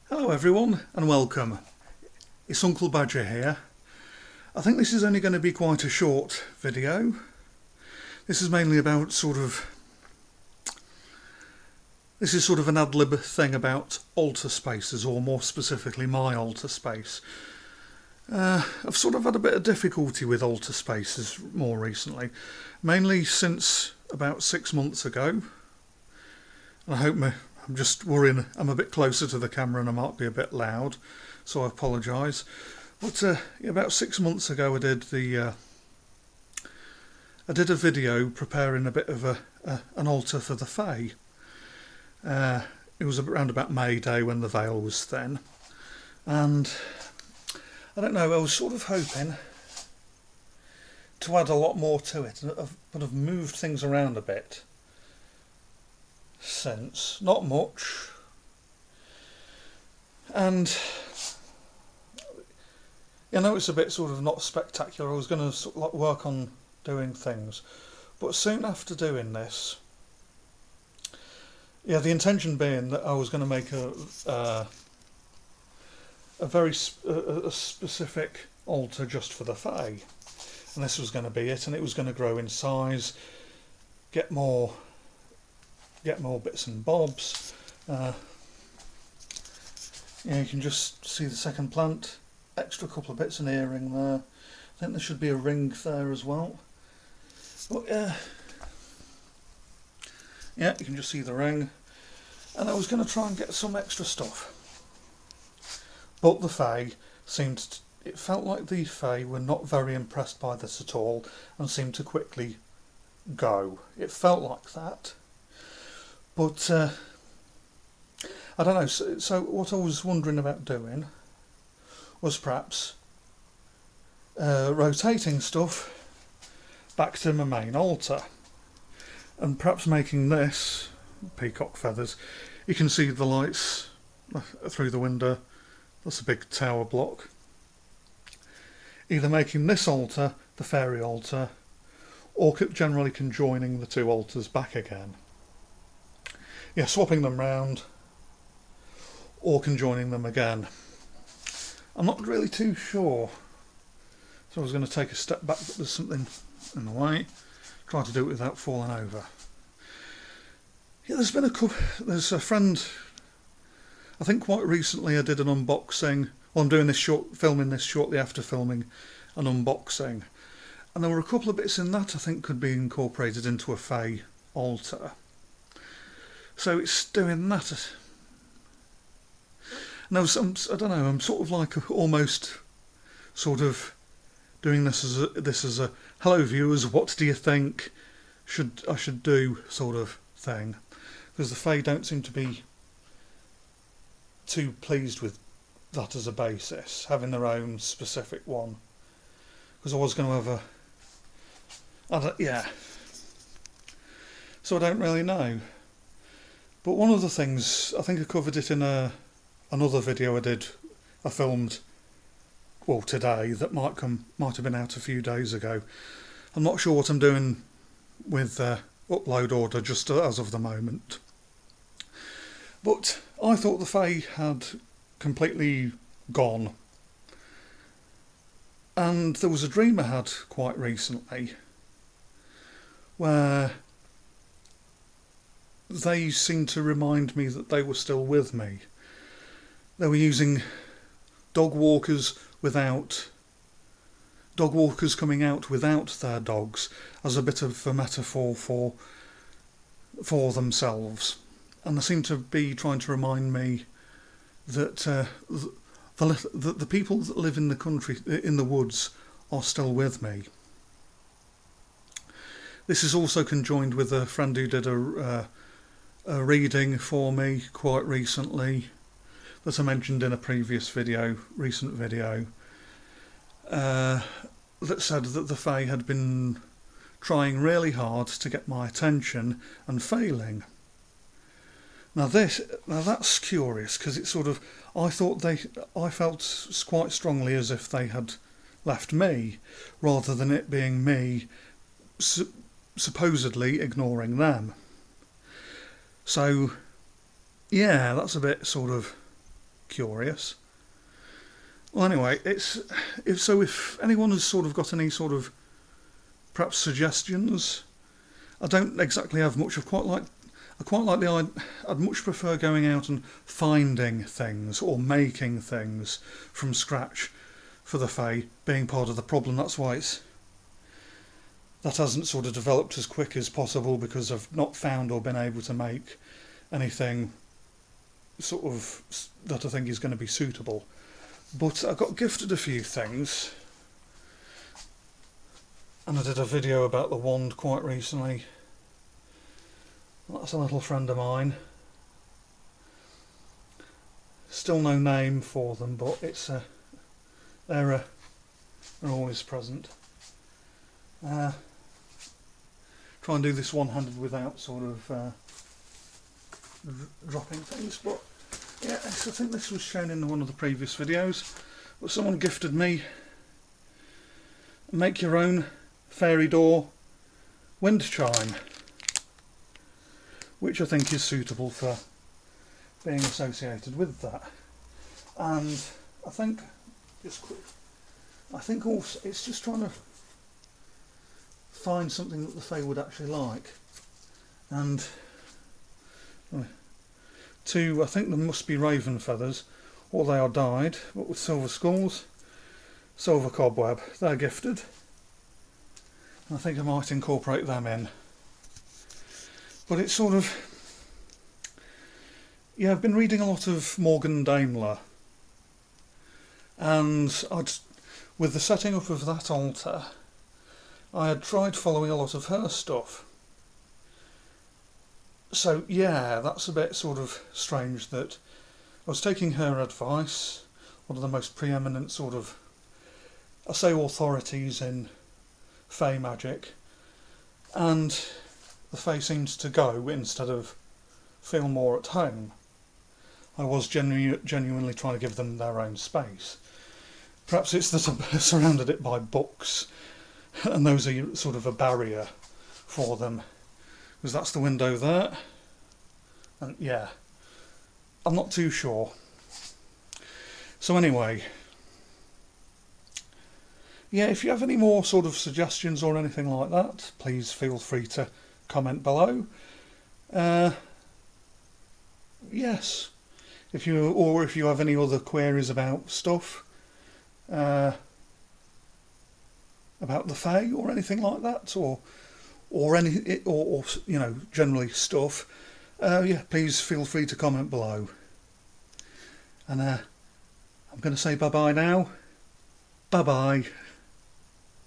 Hello everyone and welcome. It's Uncle Badger here. I think this is only going to be quite a short video. This is mainly about this is sort of an ad-lib thing about altar spaces, or more specifically my altar space. I've sort of had a bit of difficulty with altar spaces more recently, mainly since about 6 months ago. And I'm just worrying I'm a bit closer to the camera and I might be a bit loud, so I apologise. But about 6 months ago I did a video preparing a bit of an altar for the Fae. It was around about May Day when the veil was thin, and I don't know, I was sort of hoping to add a lot more to it, but I've moved things around a bit since. Not much. And it's a bit sort of not spectacular. I was going to work on doing things, but soon after doing this, the intention being that I was going to make a very specific altar just for the Fae, and this was going to be it, and it was going to grow in size, get more bits and bobs. You can just see the second plant, extra couple of bits, an earring there. I think there should be a ring there as well. But you can just see the ring. And I was going to try and get some extra stuff, but the Fae it felt like the Fae were not very impressed by this at all and seemed to quickly go. It felt like that. But I don't know, so what I was wondering about doing was perhaps rotating stuff back to my main altar, and perhaps making this peacock feathers. You can see the lights through the window. That's a big tower block. Either making this altar the fairy altar, or generally conjoining the two altars back again. Swapping them round or conjoining them again. I'm not really too sure, so I was going to take a step back, but there's something in the way. Try to do it without falling over. There's a friend, I think quite recently I did an unboxing. Well, I'm doing filming this shortly after filming an unboxing, and there were a couple of bits in that I think could be incorporated into a Fae altar. So it's doing that. No, I don't know. I'm sort of like almost sort of doing this as a hello viewers, what do you think I should do sort of thing, because the Fae don't seem to be too pleased with that as a basis, having their own specific one. Because I was going to have so I don't really know. But one of the things, I think I covered it in another video I filmed today, that might have been out a few days ago. I'm not sure what I'm doing with upload order just as of the moment. But I thought the Fae had completely gone. And there was a dream I had quite recently where they seemed to remind me that they were still with me. They were using dog walkers coming out without their dogs as a bit of a metaphor for themselves. And they seemed to be trying to remind me that the people that live in the country, in the woods, are still with me. This is also conjoined with a friend who did a reading for me quite recently, that I mentioned in a previous recent video, that said that the Fae had been trying really hard to get my attention and failing. Now that's curious, because it's sort of, I felt quite strongly as if they had left me, rather than it being me supposedly ignoring them. So yeah, that's a bit sort of curious. Well, anyway, if anyone has sort of got any sort of perhaps suggestions, I don't exactly have much. I'd much prefer going out and finding things or making things from scratch for the Fae, being part of the problem. That's why that hasn't sort of developed as quick as possible, because I've not found or been able to make anything sort of that I think is going to be suitable. But I got gifted a few things, and I did a video about the wand quite recently. That's a little friend of mine. Still no name for them, but they're always present. Try and do this one-handed without sort of dropping things, but yeah, I think this was shown in one of the previous videos, but someone gifted me make your own fairy door wind chime, which I think is suitable for being associated with that. And I think also it's just trying to find something that the Fae would actually like. And I think there must be raven feathers, or they are dyed, but with silver skulls, silver cobweb. They're gifted. I think I might incorporate them in. But it's sort of, yeah, I've been reading a lot of Morgan Daimler, and with the setting up of that altar, I had tried following a lot of her stuff. So yeah, that's a bit sort of strange that I was taking her advice, one of the most preeminent sort of, I say, authorities in Fae magic, and the Fae seems to go instead of feel more at home. I was genuinely trying to give them their own space. Perhaps it's that I'm surrounded it by books, and those are sort of a barrier for them, because that's the window there, and yeah, I'm not too sure. So anyway, yeah, if you have any more sort of suggestions or anything like that, please feel free to comment below. Yes, if you have any other queries about stuff, about the Fae or anything like that, or you know, generally stuff, yeah, please feel free to comment below. And I'm going to say bye bye now. Bye bye.